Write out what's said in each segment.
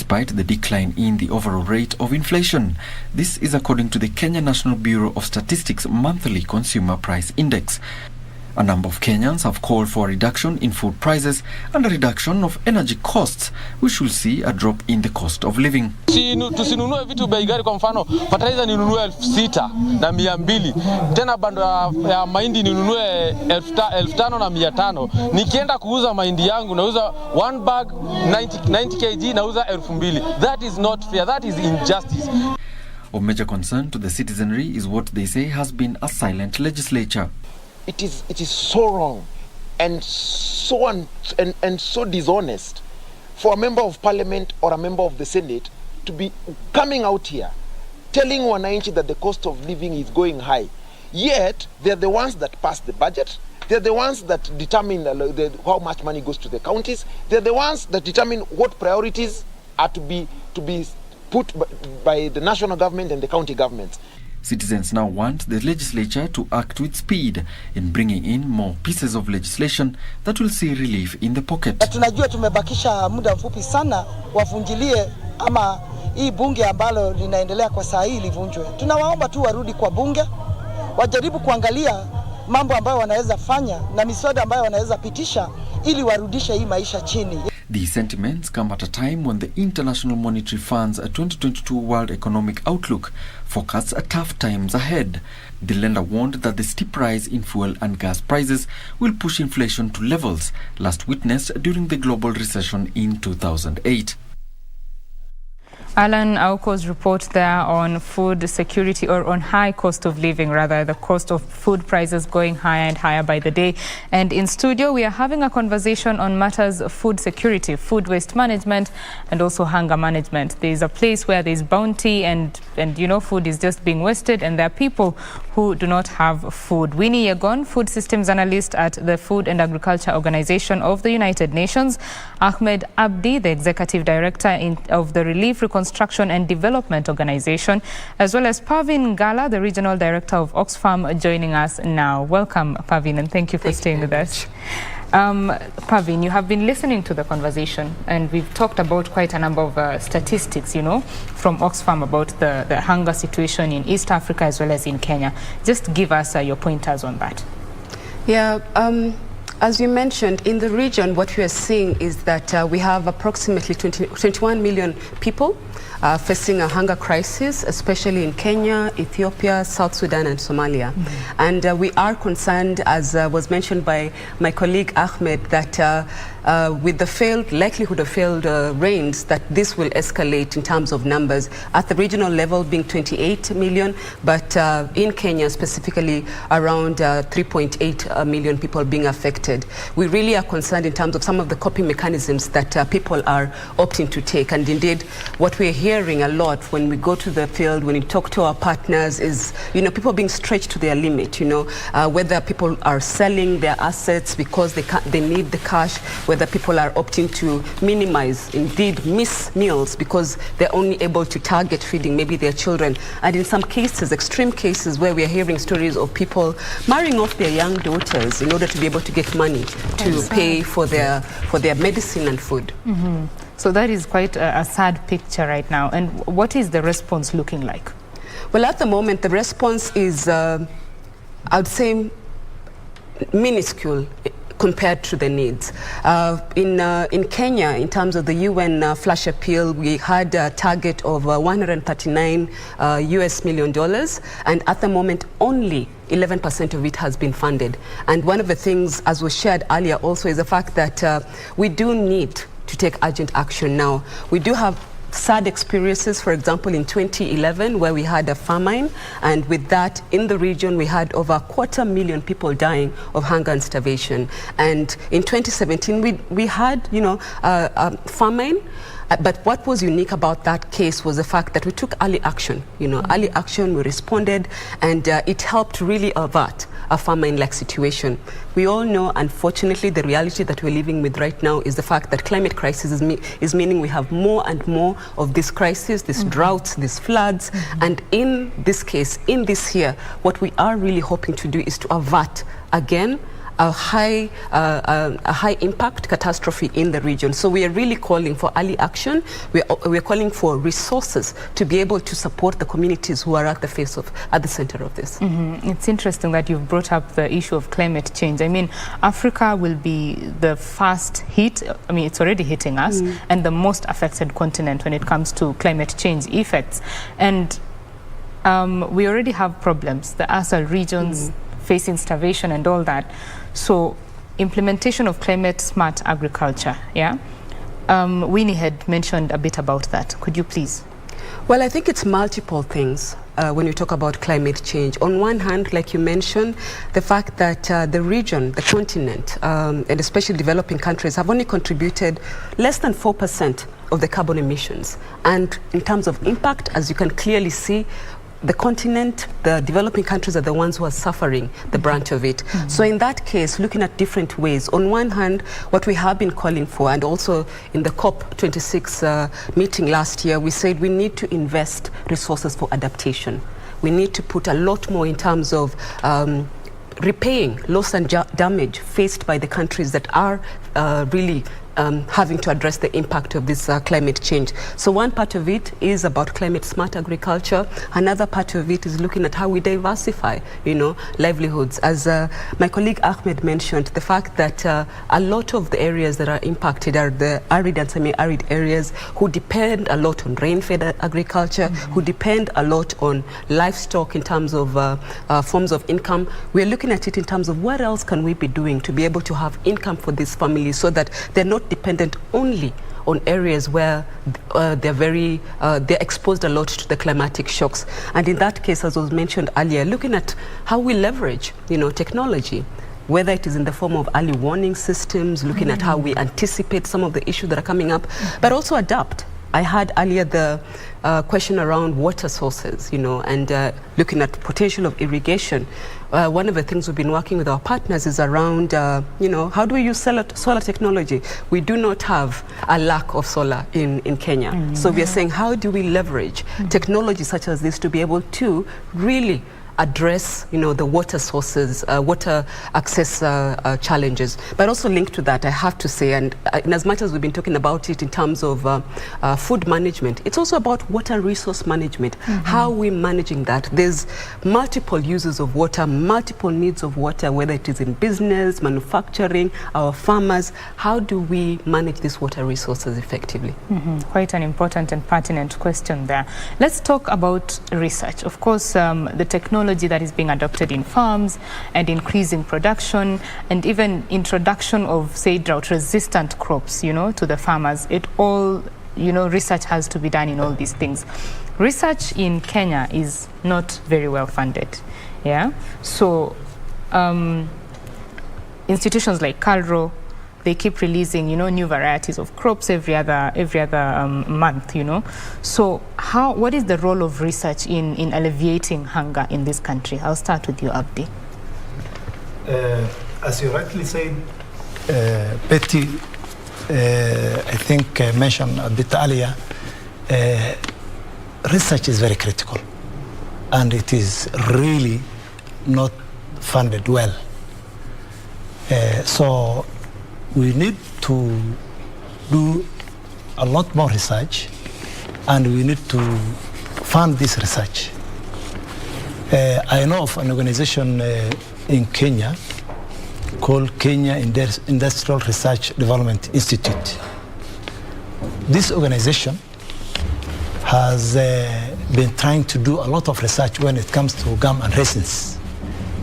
despite the decline in the overall rate of inflation. This is according to the Kenya National Bureau of Statistics Monthly Consumer Price Index. A number of Kenyans have called for a reduction in food prices and a reduction of energy costs, which will see a drop in the cost of living. Tusinunue vitu bei gari, kwa mfano fertilizer ninunue 6,200, tena bando ya mahindi ninunue 5,500. Nikienda kuuza mahindi yangu nauza one bag 90 kg nauza 2,000. That is not fair, that is injustice. Of major concern to the citizenry is what they say has been a silent legislature. It is so wrong and so so dishonest for a member of parliament or a member of the Senate to be coming out here telling wananchi that the cost of living is going high. Yet they're the ones that pass the budget. They're the ones that determine how much money goes to the counties. They're the ones that determine what priorities are to be put by the national government and the county governments. Citizens now want the legislature to act with speed in bringing in more pieces of legislation that will see relief in the pocket. Tunajua tumebakisha muda mfupi sana wafungilie ama hii bunge ambalo linaendelea kwa saa hii livunjwe. Tunawaomba tu warudi kwa bunge, wajaribu kuangalia mambo ambayo wanaweza fanya na miswada ambayo wanaweza pitisha ili warudishe hii maisha chini. These sentiments come at a time when the International Monetary Fund's 2022 World Economic Outlook forecasts tough times ahead. The lender warned that the steep rise in fuel and gas prices will push inflation to levels last witnessed during the global recession in 2008. Alan Auko's report there on food security, or on high cost of living rather, the cost of food prices going higher and higher by the day. And in studio we are having a conversation on matters of food security, food waste management and also hunger management. There is a place where there is bounty and you know, food is just being wasted, and there are people who do not have food. Winnie Yegon, food systems analyst at the Food and Agriculture Organization of the United Nations. Ahmed Abdi, the executive director of the Relief, Reconstruction and Development Organization, as well as Parvin Ngala, the regional director of Oxfam, joining us now. Welcome, Parvin, and thank you for staying with us. Parvin, you have been listening to the conversation, and we've talked about quite a number of statistics, you know, from Oxfam about the hunger situation in East Africa as well as in Kenya. Just give us your pointers on that. Yeah. As you mentioned, in the region, what we are seeing is that we have approximately 21 million people facing a hunger crisis, especially in Kenya, Ethiopia, South Sudan and Somalia. And we are concerned, as was mentioned by my colleague Ahmed, that with the likelihood of failed rains, that this will escalate in terms of numbers. At the regional level being 28 million, but in Kenya specifically around 3.8 million people being affected. We really are concerned in terms of some of the coping mechanisms that people are opting to take. And indeed, what we're hearing a lot when we go to the field, when we talk to our partners, is, you know, people being stretched to their limit, you know, whether people are selling their assets because they need the cash, whether people are opting to minimize, indeed miss meals because they're only able to target feeding maybe their children. And in some cases, extreme cases, where we are hearing stories of people marrying off their young daughters in order to be able to get money to pay for their medicine and food. So that is quite a sad picture right now. And what is the response looking like? Well, at the moment, the response is, I would say, minuscule compared to the needs. In Kenya, in terms of the UN flash appeal, we had a target of $139 million, and at the moment only 11% of it has been funded. And one of the things, as was shared earlier also, is the fact that we do need to take urgent action now. We do have sad experiences, for example, in 2011, where we had a famine, and with that, in the region, we had over 250,000 people dying of hunger and starvation. And in 2017, we had, you know, a famine. But what was unique about that case was the fact that we took early action, you know, early action, we responded, and it helped really avert a famine-like situation. We all know, unfortunately, the reality that we're living with right now is the fact that climate crisis is meaning we have more and more of this crisis, these droughts, these floods, and in this case, in this year, what we are really hoping to do is to avert, again, a high impact catastrophe in the region. So we are really calling for early action. We're calling for resources to be able to support the communities who are at the center of this. It's interesting that you've brought up the issue of climate change. I mean, Africa will be the first hit. I mean, it's already hitting us, and the most affected continent when it comes to climate change effects. And we already have problems. The ASAL regions facing starvation and all that. So implementation of climate smart agriculture, yeah? Winnie had mentioned a bit about that. Could you please? Well, I think it's multiple things when you talk about climate change. On one hand, like you mentioned, the fact that the region, the continent, and especially developing countries have only contributed less than 4% of the carbon emissions. And in terms of impact, as you can clearly see, the continent, the developing countries are the ones who are suffering the brunt of it. So in that case, looking at different ways, on one hand, what we have been calling for, and also in the COP26 meeting last year, we said we need to invest resources for adaptation. We need to put a lot more in terms of repaying loss and damage faced by the countries that are really having to address the impact of this climate change. So one part of it is about climate smart agriculture. Another part of it is looking at how we diversify, livelihoods. As my colleague Ahmed mentioned, the fact that a lot of the areas that are impacted are the arid and semi-arid areas who depend a lot on rain-fed agriculture, who depend a lot on livestock in terms of forms of income. We're looking at it in terms of what else can we be doing to be able to have income for these families so that they're not dependent only on areas where they're exposed a lot to the climatic shocks. And in that case, as was mentioned earlier, looking at how we leverage, technology, whether it is in the form of early warning systems, looking at how we anticipate some of the issues that are coming up, but also adapt. I had earlier the question around water sources, and looking at potential of irrigation. One of the things we've been working with our partners is around, how do we use solar technology? We do not have a lack of solar in Kenya. So we are saying, how do we leverage technology such as this to be able to really address, the water sources, water access challenges. But also linked to that, I have to say, and in as much as we've been talking about it in terms of food management, it's also about water resource management. How are we managing that? There's multiple uses of water, multiple needs of water, whether it is in business, manufacturing, our farmers. How do we manage these water resources effectively? Quite an important and pertinent question there. Let's talk about research. Of course, the technology that is being adopted in farms and increasing production and even introduction of, say, drought-resistant crops, to the farmers. It all, research has to be done in all these things. Research in Kenya is not very well funded, yeah? So institutions like KALRO, they keep releasing, new varieties of crops every other month, So what is the role of research in alleviating hunger in this country? I'll start with you, Abdi. As you rightly said, Betty, I think mentioned a bit earlier, research is very critical, and it is really not funded well. So we need to do a lot more research, and we need to fund this research. I know of an organization in Kenya called Kenya Industrial Research Development Institute. This organization has been trying to do a lot of research when it comes to gum and resins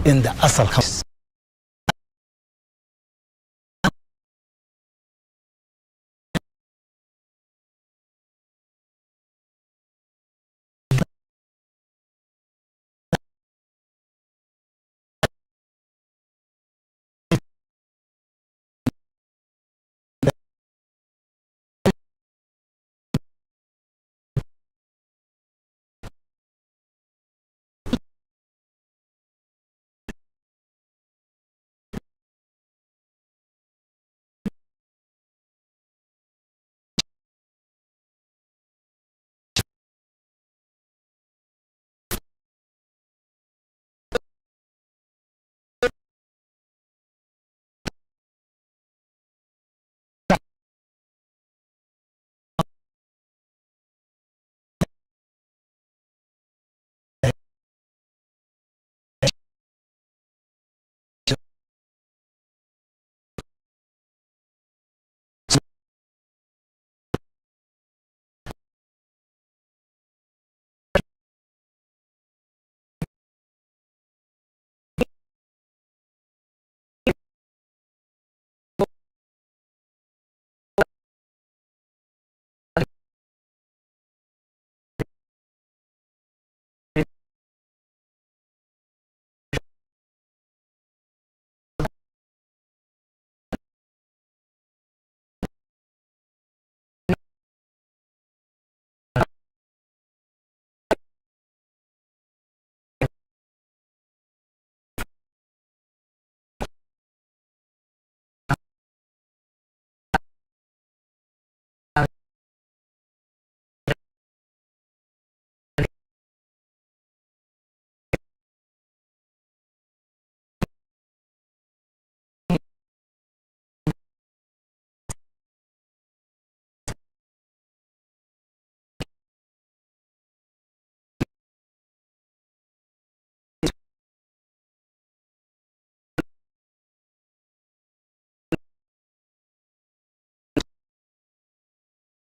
in the ASAL countries.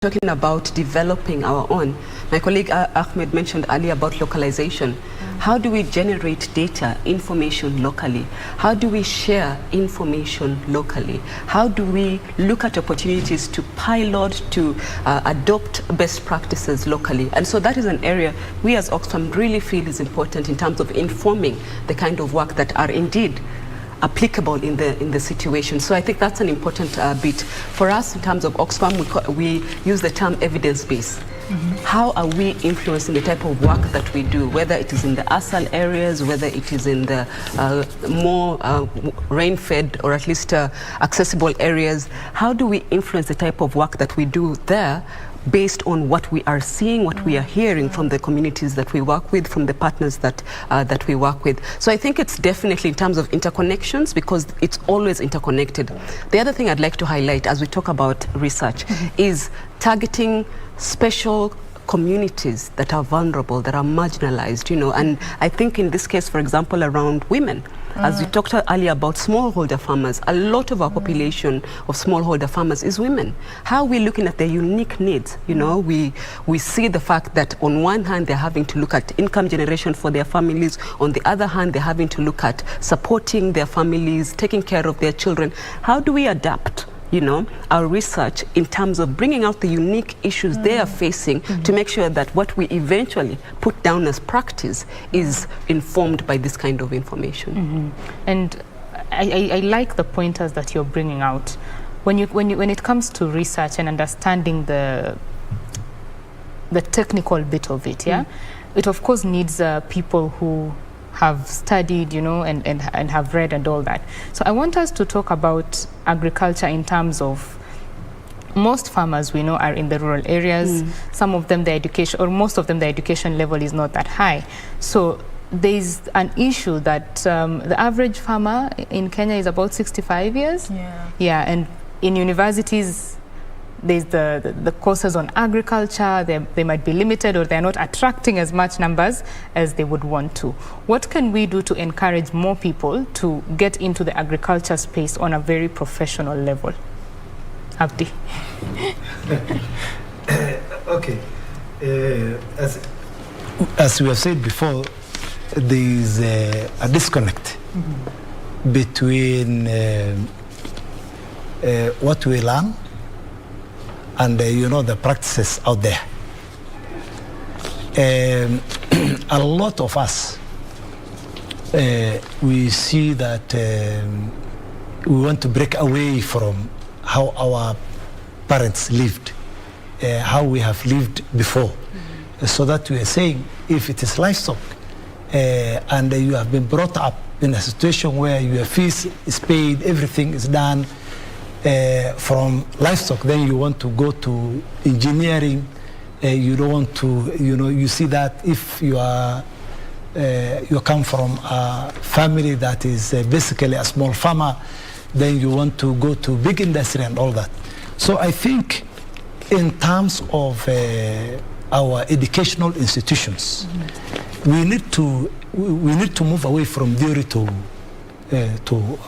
talking about developing our own. My colleague Ahmed mentioned earlier about localization. How do we generate data, information locally? How do we share information locally? How do we look at opportunities to pilot, to adopt best practices locally? And so that is an area we as Oxfam really feel is important in terms of informing the kind of work that are indeed applicable in the situation. So I think that's an important bit. For us, in terms of Oxfam, we use the term evidence-based. How are we influencing the type of work that we do, whether it is in the ASAL areas, whether it is in the more rain-fed or at least accessible areas? How do we influence the type of work that we do there based on what we are seeing, what we are hearing from the communities that we work with, from the partners that we work with? So I think it's definitely in terms of interconnections, because it's always interconnected. The other thing I'd like to highlight as we talk about research is targeting special communities that are vulnerable, that are marginalized, you know. And I think in this case, for example, around women, as we talked earlier about smallholder farmers, a lot of our population of smallholder farmers is women. How are we looking at their unique needs? You know, we see the fact that on one hand, they're having to look at income generation for their families. On the other hand, they're having to look at supporting their families, taking care of their children. How do we adapt, you know, our research in terms of bringing out the unique issues they are facing to make sure that what we eventually put down as practice is informed by this kind of information? And I like the pointers that you're bringing out. When it comes to research and understanding the technical bit of it, it of course needs people who have studied, you know, and have read and all that. So I want us to talk about agriculture in terms of most farmers we know are in the rural areas. Some of them, their education, or most of them, their education level is not that high. So there's an issue that the average farmer in Kenya is about 65 years. Yeah, and in universities, there's the courses on agriculture, they might be limited, or they're not attracting as much numbers as they would want to. What can we do to encourage more people to get into the agriculture space on a very professional level? Abdi. Okay. As we have said before, there is a disconnect between what we learn and you know, the practices out there. A lot of us, we see that we want to break away from how our parents lived, how we have lived before. So that we are saying, if it is livestock, and you have been brought up in a situation where your fees is paid, everything is done, from livestock, then you want to go to engineering. You don't want to, you know, you see that if you are, you come from a family that is basically a small farmer, then you want to go to big industry and all that. So I think in terms of our educational institutions, we need to move away from theory to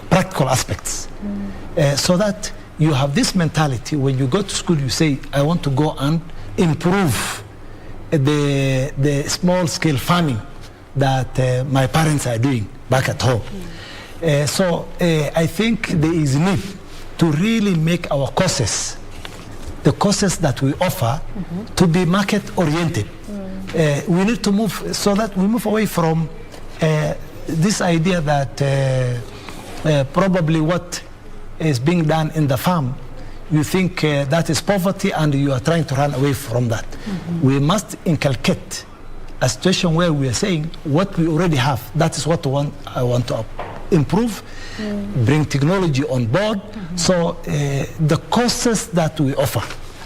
practical aspects. So that you have this mentality when you go to school, you say, I want to go and improve the small-scale farming that my parents are doing back at home. So I think there is need to really make our courses, the courses that we offer, to be market-oriented. We need to move so that we move away from this idea that probably what is being done in the farm, you think that is poverty and you are trying to run away from that. We must inculcate a situation where we are saying what we already have, that is what I want to improve, bring technology on board. So the courses that we offer,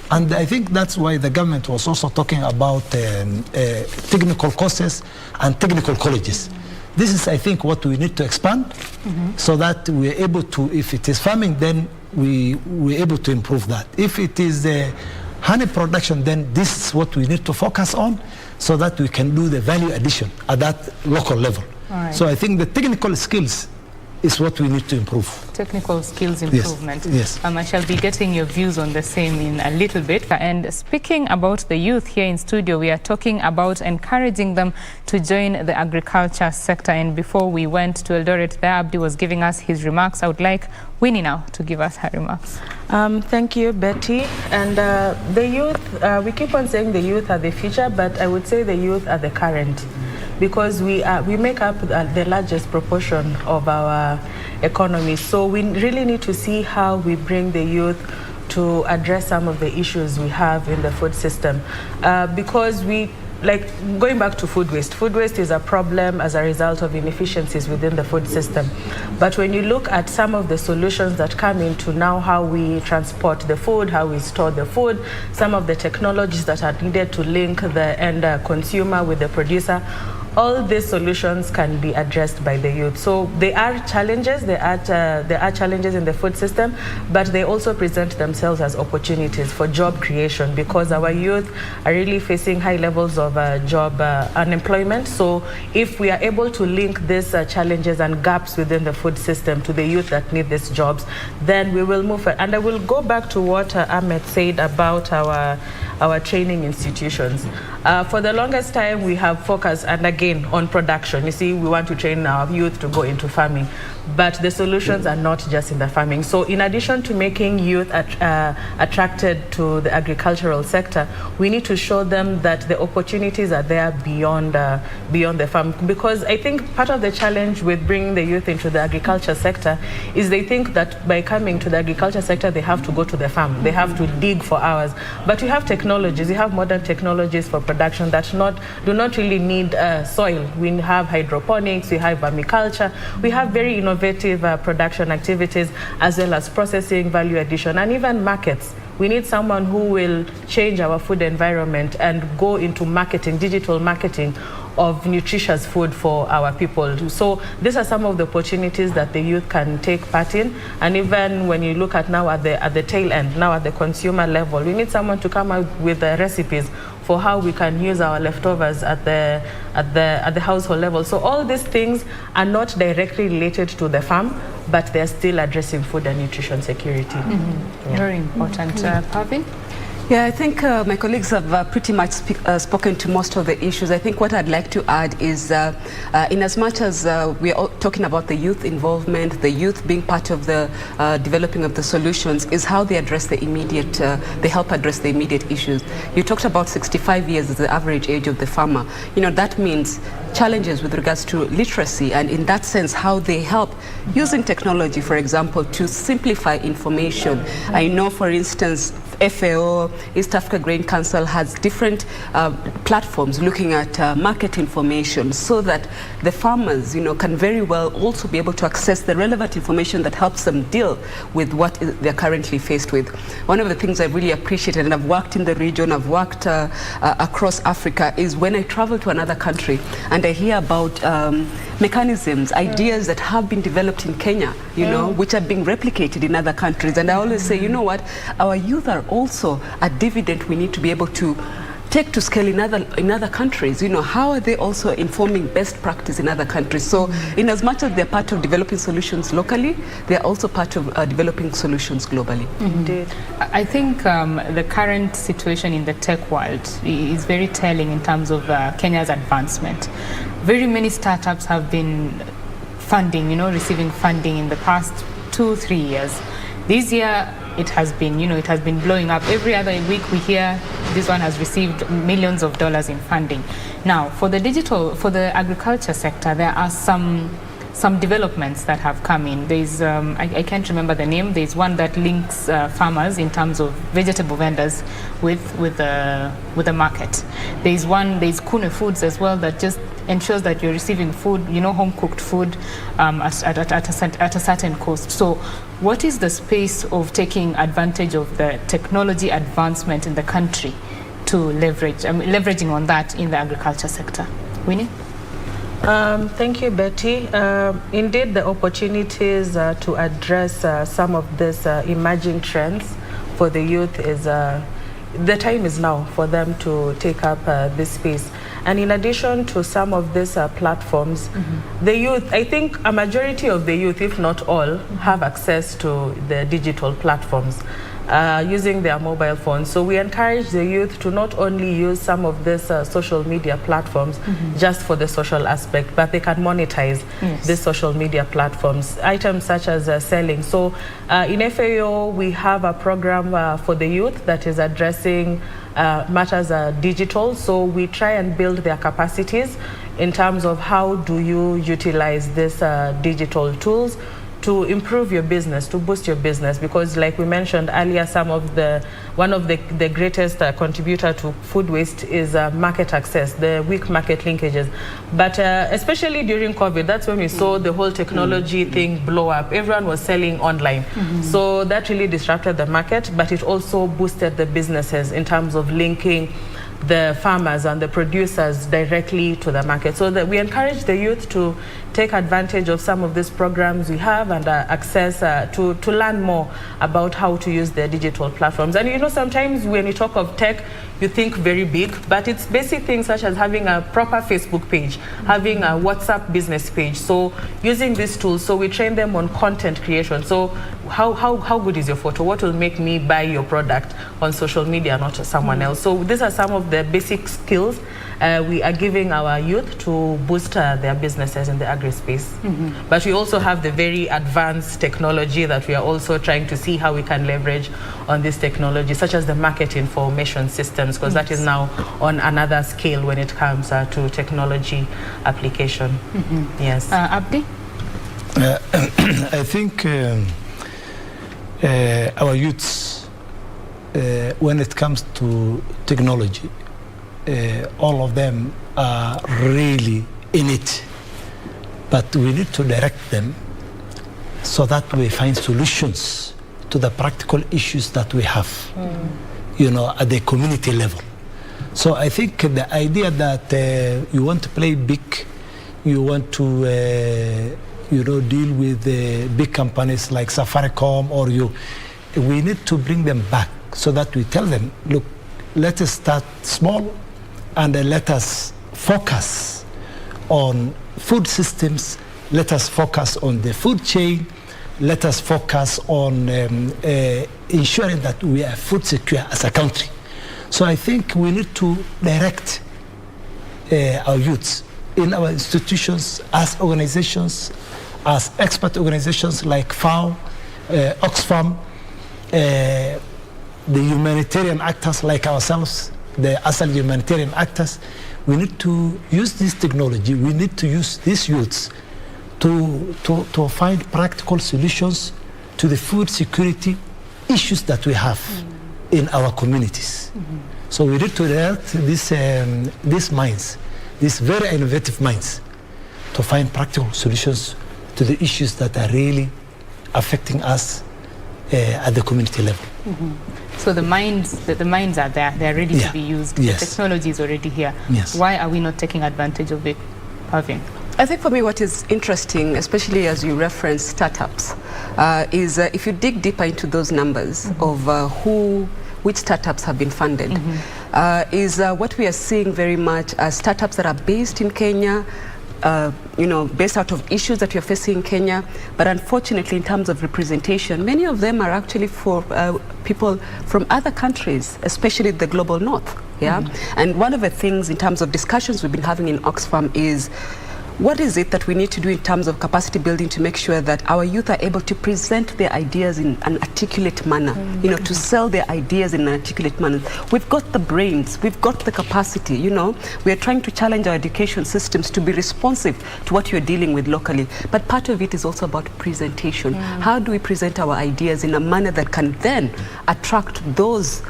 and I think that's why the government was also talking about technical courses and technical colleges. This is, I think, what we need to expand so that we're able to, if it is farming, then we're able to improve that. If it is honey production, then this is what we need to focus on so that we can do the value addition at that local level. So I think the technical skills is what we need to improve. Technical skills improvement. Yes. I shall be getting your views on the same in a little bit. And speaking about the youth here in studio, we are talking about encouraging them to join the agriculture sector. And before we went to Eldoret, there Abdi was giving us his remarks. I would like Winnie now to give us her remarks. Thank you, Betty. And the youth, we keep on saying the youth are the future, but I would say the youth are the current, because we make up the largest proportion of our economy. So we really need to see how we bring the youth to address some of the issues we have in the food system. Because going back to food waste is a problem as a result of inefficiencies within the food system. But when you look at some of the solutions that come into now how we transport the food, how we store the food, some of the technologies that are needed to link the end consumer with the producer, all these solutions can be addressed by the youth. So there are challenges, there are challenges in the food system, but they also present themselves as opportunities for job creation, because our youth are really facing high levels of job unemployment. So if we are able to link these challenges and gaps within the food system to the youth that need these jobs, then we will move forward. And I will go back to what Ahmed said about our training institutions. For the longest time, we have focused, and again, on production. You see, we want to train our youth to go into farming, but the solutions are not just in the farming. So in addition to making youth attracted to the agricultural sector, we need to show them that the opportunities are there beyond the farm. Because I think part of the challenge with bringing the youth into the agriculture sector is they think that by coming to the agriculture sector, they have to go to the farm. They have to dig for hours. But you have technologies, you have modern technologies for production that do not really need soil. We have hydroponics, we have vermiculture, we have very innovative production activities, as well as processing, value addition, and even markets. We need someone who will change our food environment and go into marketing, digital marketing of nutritious food for our people. So these are some of the opportunities that the youth can take part in. And even when you look at now at the tail end, now at the consumer level, we need someone to come out with the recipes for how we can use our leftovers at the household level. So all these things are not directly related to the farm, but they're still addressing food and nutrition security. Yeah. Very important. Parvin? Yeah, I think my colleagues have pretty much spoken to most of the issues. I think what I'd like to add is, in as much as we are talking about the youth involvement, the youth being part of the developing of the solutions, is how they address the immediate, they help address the immediate issues. You talked about 65 years as the average age of the farmer. You know, that means challenges with regards to literacy, and in that sense, how they help using technology, for example, to simplify information. I know, for instance, FAO, East Africa Grain Council, has different platforms looking at market information, so that the farmers, you know, can very well also be able to access the relevant information that helps them deal with what they're currently faced with. One of the things I really appreciated, and I've worked in the region, I've worked across Africa, is when I travel to another country and I hear about mechanisms, ideas that have been developed in Kenya, you know, which are being replicated in other countries. And I always say, you know what, our youth are also a dividend we need to be able to take to scale in other countries. You know, how are they also informing best practice in other countries? So in as much as they're part of developing solutions locally, they're also part of developing solutions globally. Indeed. I think the current situation in the tech world is very telling in terms of Kenya's advancement. Very many startups have been funding, you know, receiving funding in the past 2-3 years. This year, it has been, you know, it has been blowing up. Every other week we hear this one has received millions of dollars in funding. Now, for the agriculture sector, there are some developments that have come in. There's, I can't remember the name. There's one that links farmers in terms of vegetable vendors with the market. There's Kune Foods as well that just ensures that you're receiving food, you know, home cooked food at a certain cost. So what is the space of taking advantage of the technology advancement in the country to leveraging on that in the agriculture sector? Winnie? Thank you, Betty. Indeed, the opportunities to address some of these emerging trends for the youth is, the time is now for them to take up this space. And in addition to some of these platforms, the youth, I think a majority of the youth, if not all, have access to the digital platforms using their mobile phones. So we encourage the youth to not only use some of these social media platforms just for the social aspect, but they can monetize these social media platforms. Items such as selling. So in FAO, we have a program for the youth that is addressing matters digital. So we try and build their capacities in terms of how do you utilize these digital tools to improve your business, to boost your business, because like we mentioned earlier, one of the greatest contributor to food waste is market access, the weak market linkages. But especially during COVID, that's when we saw the whole technology thing blow up. Everyone was selling online. So that really disrupted the market, but it also boosted the businesses in terms of linking the farmers and the producers directly to the market. So that we encourage the youth to take advantage of some of these programs we have and access to learn more about how to use their digital platforms. And you know, sometimes when you talk of tech, you think very big, but it's basic things such as having a proper Facebook page, having a WhatsApp business page. So using these tools, so we train them on content creation. So how good is your photo? What will make me buy your product on social media, not someone else? So these are some of the basic skills we are giving our youth to boost their businesses in the agri-space. But we also have the very advanced technology that we are also trying to see how we can leverage on this technology, such as the market information systems, because that is now on another scale when it comes to technology application. Yes. Abdi? I think our youths, when it comes to technology, all of them are really in it, but we need to direct them so that we find solutions to the practical issues that we have, you know, at the community level. So I think the idea that you want to play big, you want to, you know, deal with big companies like Safaricom or we need to bring them back so that we tell them, look, let us start small and let us focus on food systems, let us focus on the food chain, let us focus on ensuring that we are food secure as a country. So I think we need to direct our youths in our institutions as organizations, as expert organizations like FAO, Oxfam, the humanitarian actors like ourselves, the ASAL humanitarian actors. We need to use this technology, we need to use these youths to find practical solutions to the food security issues that we have in our communities. So we need to direct these minds, these very innovative minds, to find practical solutions to the issues that are really affecting us at the community level. So the minds are there, they're ready to be used. The technology is already here. Why are we not taking advantage of it, Parvin? I think for me what is interesting, especially as you reference startups, is if you dig deeper into those numbers of which startups have been funded, is what we are seeing very much as startups that are based in Kenya, you know, based out of issues that you're facing in Kenya, but unfortunately in terms of representation, many of them are actually for people from other countries, especially the global north. And one of the things in terms of discussions we've been having in Oxfam is, what is it that we need to do in terms of capacity building to make sure that our youth are able to present their ideas in an articulate manner, you know, to sell their ideas in an articulate manner. We've got the brains, we've got the capacity, you know. We are trying to challenge our education systems to be responsive to what you're dealing with locally. But part of it is also about presentation. How do we present our ideas in a manner that can then attract those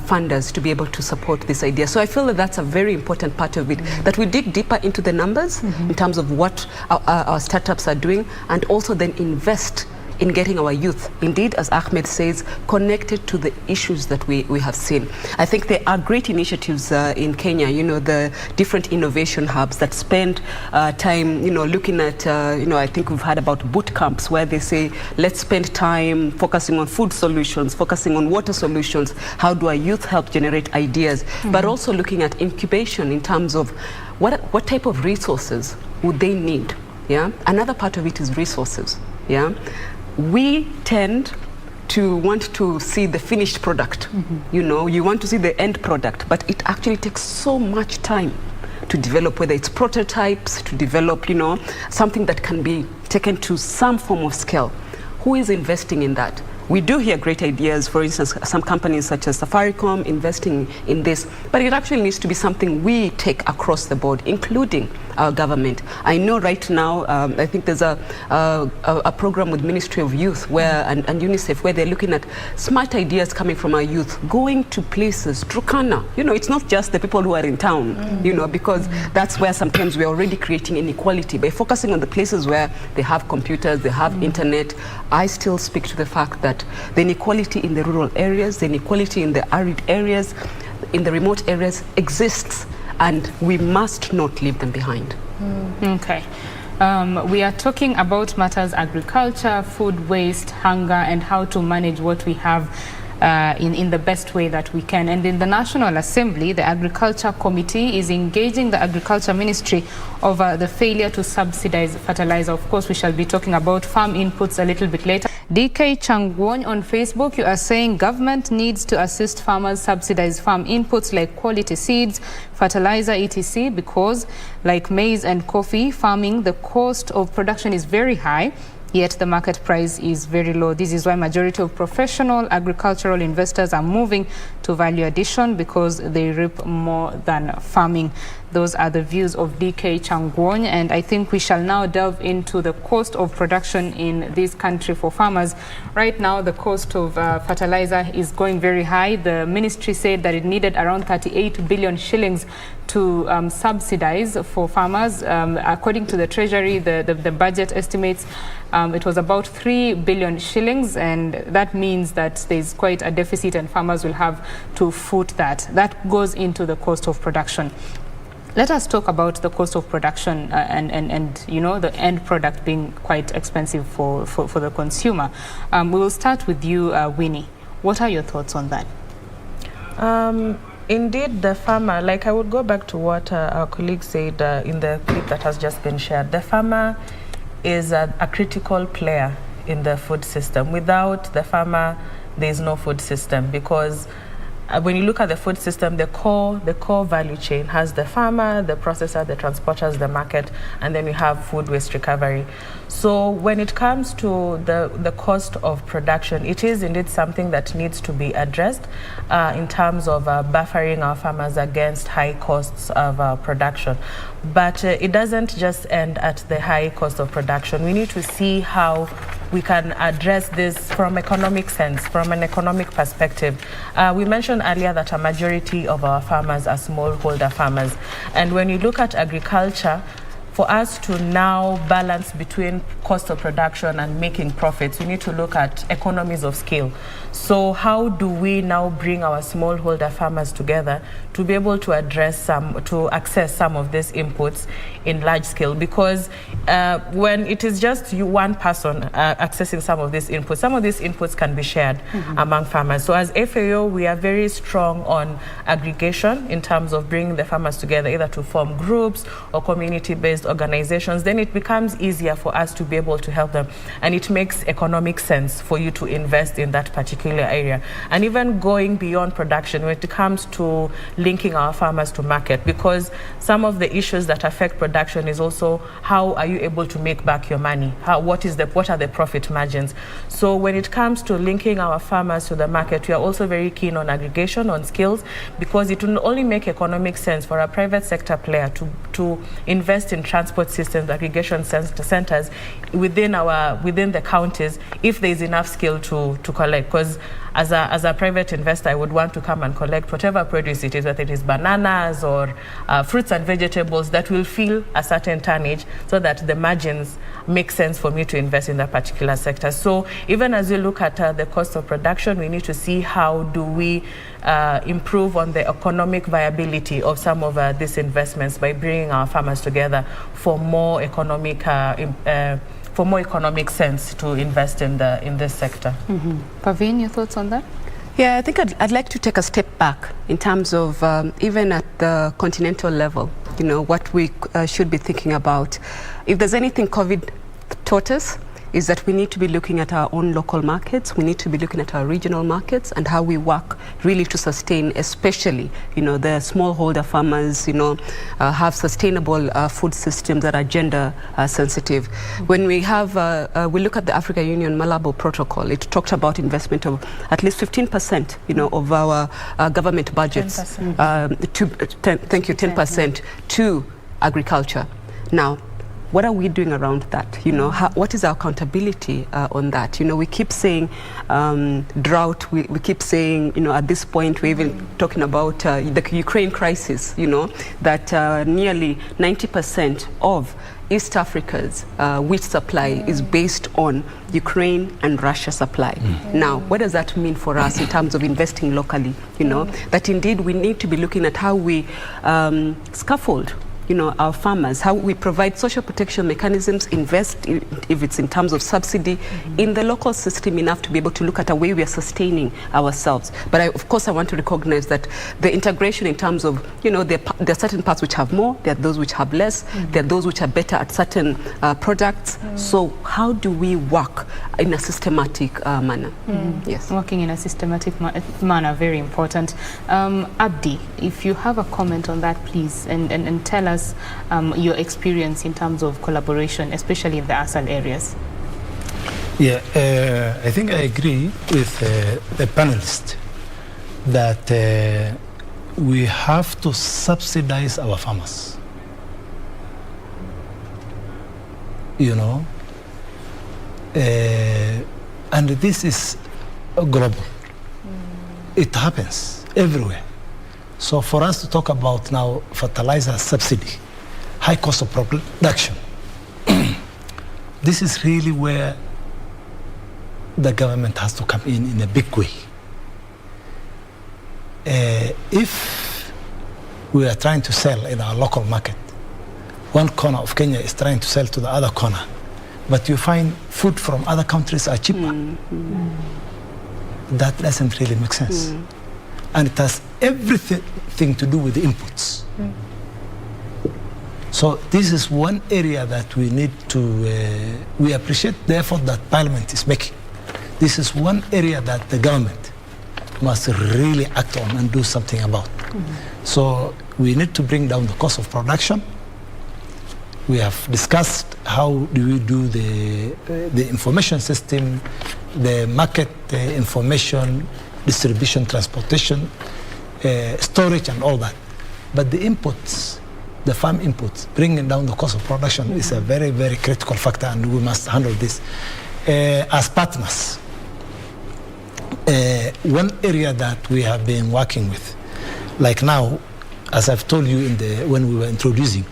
funders to be able to support this idea? So I feel that that's a very important part of it, that we dig deeper into the numbers in terms of what our startups are doing, and also then invest in getting our youth, indeed, as Ahmed says, connected to the issues that we have seen. I think there are great initiatives in Kenya, the different innovation hubs that spend time, looking at, I think we've heard about boot camps where they say, let's spend time focusing on food solutions, focusing on water solutions. How do our youth help generate ideas? But also looking at incubation in terms of what type of resources would they need? Yeah, another part of it is resources. Yeah, we tend to want to see the finished product. You want to see the end product, but it actually takes so much time to develop, whether it's prototypes, to develop, something that can be taken to some form of scale. Who is investing in that? We do hear great ideas, for instance, some companies such as Safaricom investing in this, but it actually needs to be something we take across the board, including our government. I know right now, I think there's a program with Ministry of Youth and UNICEF where they're looking at smart ideas coming from our youth, going to places, Turkana. It's not just the people who are in town, because that's where sometimes we're already creating inequality. By focusing on the places where they have computers, they have internet, I still speak to the fact that the inequality in the rural areas, the inequality in the arid areas, in the remote areas exists, and we must not leave them behind. Okay. We are talking about matters agriculture, food waste, hunger, and how to manage what we have in the best way that we can. And in the National Assembly, the Agriculture Committee is engaging the Agriculture Ministry over the failure to subsidize fertilizer. Of course, we shall be talking about farm inputs a little bit later. DK Changwon on Facebook, you are saying government needs to assist farmers subsidize farm inputs like quality seeds, fertilizer, etc. because like maize and coffee farming, the cost of production is very high, yet the market price is very low. This is why majority of professional agricultural investors are moving to value addition because they reap more than farming. Those are the views of DK Changwon, and I think we shall now delve into the cost of production in this country for farmers. Right now, the cost of fertilizer is going very high. The ministry said that it needed around 38 billion shillings to subsidize for farmers. According to the Treasury, the budget estimates it was about 3 billion shillings, and that means that there's quite a deficit and farmers will have to foot that. That goes into the cost of production. Let us talk about the cost of production and the end product being quite expensive for the consumer. We will start with you, Winnie. What are your thoughts on that? Indeed, the farmer, I would go back to what our colleague said in the clip that has just been shared. The farmer is a critical player in the food system. Without the farmer, there is no food system, because when you look at the food system, the core value chain has the farmer, the processor, the transporters, the market, and then we have food waste recovery. So when it comes to the cost of production, it is indeed something that needs to be addressed in terms of buffering our farmers against high costs of production. But it doesn't just end at the high cost of production. We need to see how we can address this from economic sense, from an economic perspective. We mentioned earlier that a majority of our farmers are smallholder farmers. And when you look at agriculture, for us to now balance between cost of production and making profits, we need to look at economies of scale. So how do we now bring our smallholder farmers together to be able to access some of these inputs in large scale? Because when it is just one person accessing some of these inputs can be shared among farmers. So as FAO, we are very strong on aggregation in terms of bringing the farmers together, either to form groups or community-based organizations. Then it becomes easier for us to be able to help them, and it makes economic sense for you to invest in that particular area. And even going beyond production when it comes to linking our farmers to market, because some of the issues that affect production is also how are you able to make back your money? What are the profit margins? So when it comes to linking our farmers to the market, we are also very keen on aggregation, on skills, because it will only make economic sense for a private sector player to invest in transport systems, aggregation centers within the counties if there is enough skill to collect. Because because as a private investor, I would want to come and collect whatever produce it is, whether it is bananas or fruits and vegetables that will fill a certain tonnage so that the margins make sense for me to invest in that particular sector. So even as we look at the cost of production, we need to see how do we improve on the economic viability of some of these investments by bringing our farmers together for more economic sense to invest in this sector. Parvin, your thoughts on that? Yeah, I think I'd like to take a step back in terms of even at the continental level, you know, what we should be thinking about. If there's anything COVID taught us, is that we need to be looking at our own local markets, we need to be looking at our regional markets and how we work really to sustain, especially, you know, the smallholder farmers, you know, have sustainable food systems that are gender sensitive. When we have, we look at the Africa Union Malabo Protocol, it talked about investment of at least 15%, you know, of our government budgets, 10% to agriculture. Now, what are we doing around that? You know, what is our accountability on that? You know, we keep saying drought, we keep saying, you know, at this point we're even talking about the Ukraine crisis, you know, that nearly 90% of East Africa's wheat supply is based on Ukraine and Russia supply. Now, what does that mean for us in terms of investing locally? You know, that indeed we need to be looking at how we scaffold, you know, our farmers, how we provide social protection mechanisms, invest, if it's in terms of subsidy, in the local system enough to be able to look at a way we are sustaining ourselves. But of course, I want to recognize that the integration in terms of, you know, there are certain parts which have more, there are those which have less, there are those which are better at certain products. So how do we work in a systematic manner? Yes. Working in a systematic manner, very important. Abdi, if you have a comment on that, please, and tell us your experience in terms of collaboration, especially in the ASAL areas. Yeah, I think I agree with the panelists that we have to subsidize our farmers. You know, and this is global. It happens everywhere. So for us to talk about now fertilizer subsidy, high cost of production, this is really where the government has to come in a big way. If we are trying to sell in our local market, one corner of Kenya is trying to sell to the other corner, but you find food from other countries are cheaper. That doesn't really make sense. And it has everything to do with the inputs. So this is one area that we need to, we appreciate the effort that Parliament is making. This is one area that the government must really act on and do something about. So we need to bring down the cost of production. We have discussed how do we do the information system, the market information, distribution, transportation, storage and all that. But the inputs, the farm inputs, bringing down the cost of production is a very, very critical factor, and we must handle this. As partners, one area that we have been working with, like now, as I've told you when we were introducing,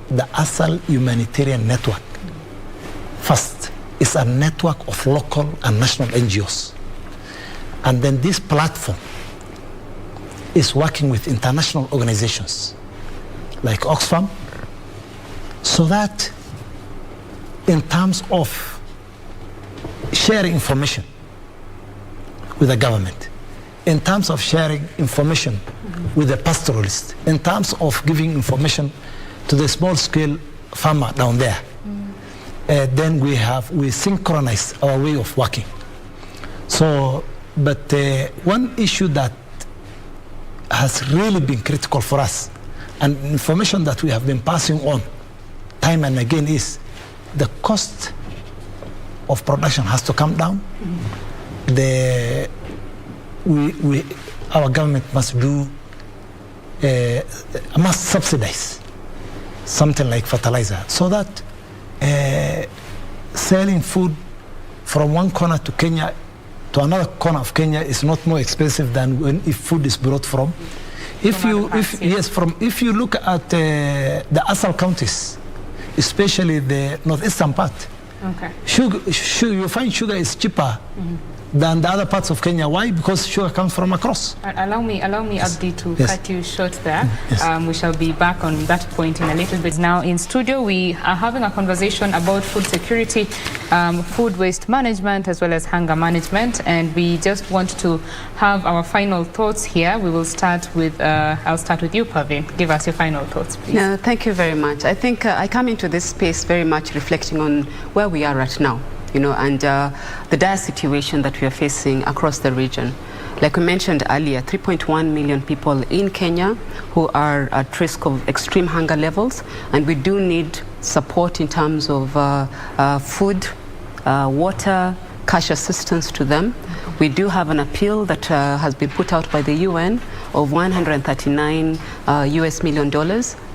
the ASAL humanitarian network, first, is a network of local and national NGOs. And then this platform is working with international organizations like Oxfam, so that in terms of sharing information with the government, in terms of sharing information with the pastoralist, in terms of giving information to the small-scale farmer down there, then we synchronize our way of working. So, but one issue that has really been critical for us, and information that we have been passing on time and again, is the cost of production has to come down. Our government must subsidize something like fertilizer, so that selling food from one corner to Kenya to another corner of Kenya is not more expensive than if food is brought from. If you look at the ASAL counties, especially the northeastern part, sugar, you find sugar is cheaper than the other parts of Kenya. Why? Because sugar comes from across. Allow me, Abdi, to cut you short there. We shall be back on that point in a little bit. Now in studio, we are having a conversation about food security, food waste management, as well as hunger management. And we just want to have our final thoughts here. We will start with, I'll start with you, Parvin. Give us your final thoughts, please. Yeah, thank you very much. I think I come into this space very much reflecting on where we are right now. And the dire situation that we are facing across the region. Like we mentioned earlier, 3.1 million people in Kenya who are at risk of extreme hunger levels, and we do need support in terms of food, water, cash assistance to them. We do have an appeal that has been put out by the UN of $139 million.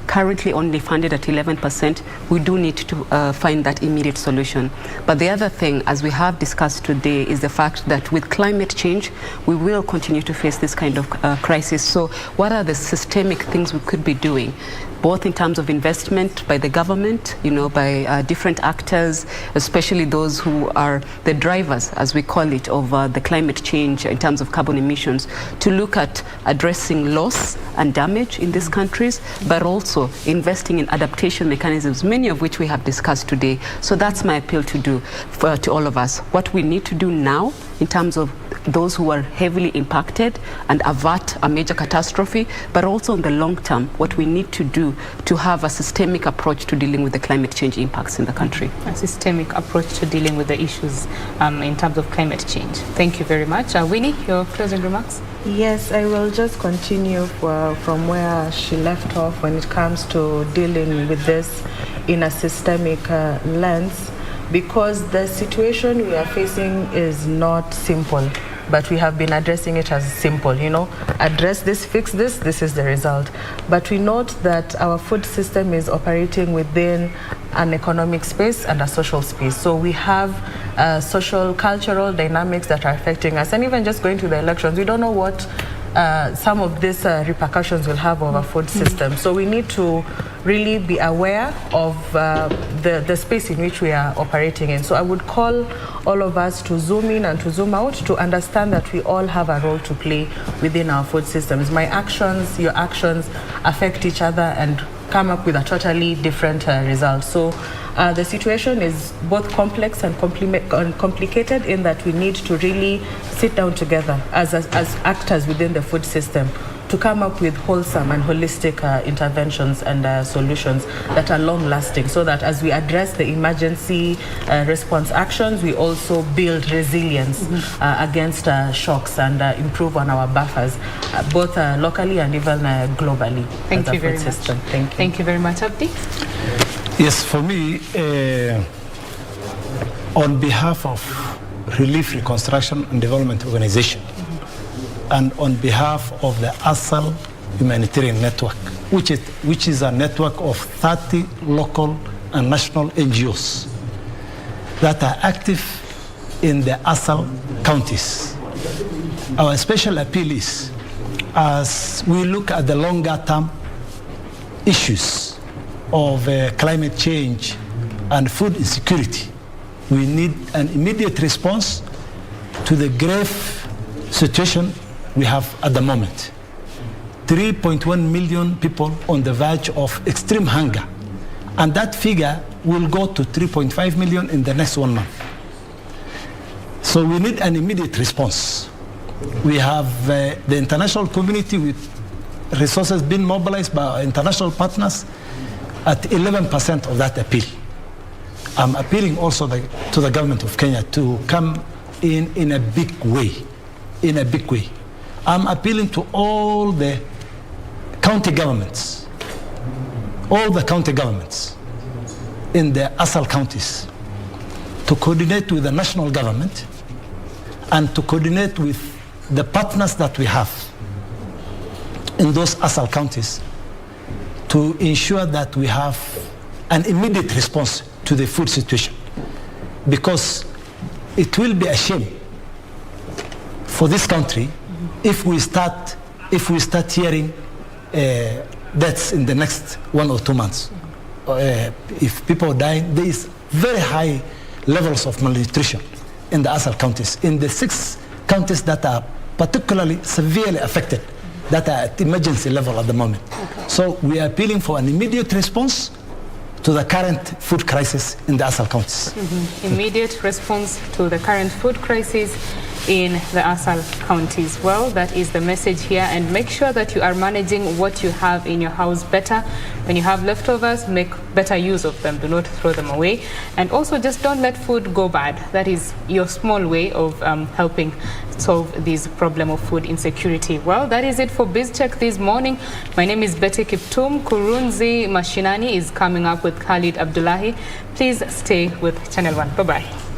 Currently only funded at 11%, we do need to find that immediate solution. But the other thing, as we have discussed today, is the fact that with climate change, we will continue to face this kind of crisis. So what are the systemic things we could be doing? Both in terms of investment by the government, by different actors, especially those who are the drivers, as we call it, of the climate change in terms of carbon emissions, to look at addressing loss and damage in these countries, but also investing in adaptation mechanisms, many of which we have discussed today. So that's my appeal to all of us. What we need to do now in terms of those who are heavily impacted and avert a major catastrophe, but also in the long term, what we need to do to have a systemic approach to dealing with the climate change impacts in the country. A systemic approach to dealing with the issues in terms of climate change. Thank you very much. Winnie, your closing remarks? Yes, I will just continue from where she left off when it comes to dealing with this in a systemic lens, because the situation we are facing is not simple, but we have been addressing it as simple, address this, fix this, this is the result. But we note that our food system is operating within an economic space and a social space. So we have social, cultural dynamics that are affecting us. And even just going to the elections, we don't know what some of these repercussions will have on our food system. So we need to really be aware of the space in which we are operating in. So I would call all of us to zoom in and to zoom out to understand that we all have a role to play within our food systems. My actions, your actions affect each other and come up with a totally different result. So the situation is both complex and complicated in that we need to really sit down together as actors within the food system to come up with wholesome and holistic interventions and solutions that are long-lasting, so that as we address the emergency response actions, we also build resilience against shocks and improve on our buffers, both locally and even globally. Thank you very much. Thank you. Thank you very much, Abdi. Yes, for me, on behalf of Relief, Reconstruction and Development Organization, and on behalf of the ASAL Humanitarian Network, which is a network of 30 local and national NGOs that are active in the ASAL counties. Our special appeal is, as we look at the longer term issues of climate change and food insecurity, we need an immediate response to the grave situation we have at the moment. 3.1 million people on the verge of extreme hunger, and that figure will go to 3.5 million in the next 1 month. So we need an immediate response. We have the international community with resources being mobilized by our international partners at 11% of that appeal. I'm appealing also to the government of Kenya to come in a big way, I'm appealing to all the county governments, in the ASAL counties, to coordinate with the national government and to coordinate with the partners that we have in those ASAL counties to ensure that we have an immediate response to the food situation. Because it will be a shame for this country if we start hearing deaths in the next 1 or 2 months. If people die, there is very high levels of malnutrition in the ASAL counties, in the 6 counties that are particularly severely affected, that are at emergency level at the moment. Okay. So we are appealing for an immediate response to the current food crisis in the ASAL counties. Immediate response to the current food crisis in the ASAL counties. Well, that is the message here, and make sure that you are managing what you have in your house better. When you have leftovers, make better use of them. Do not throw them away. And also just don't let food go bad. That is your small way of helping solve this problem of food insecurity. Well, that is it for BizCheck this morning. My name is Betty Kiptum. Kurunzi Mashinani is coming up with Khalid Abdullahi. Please stay with Channel 1. Bye-bye.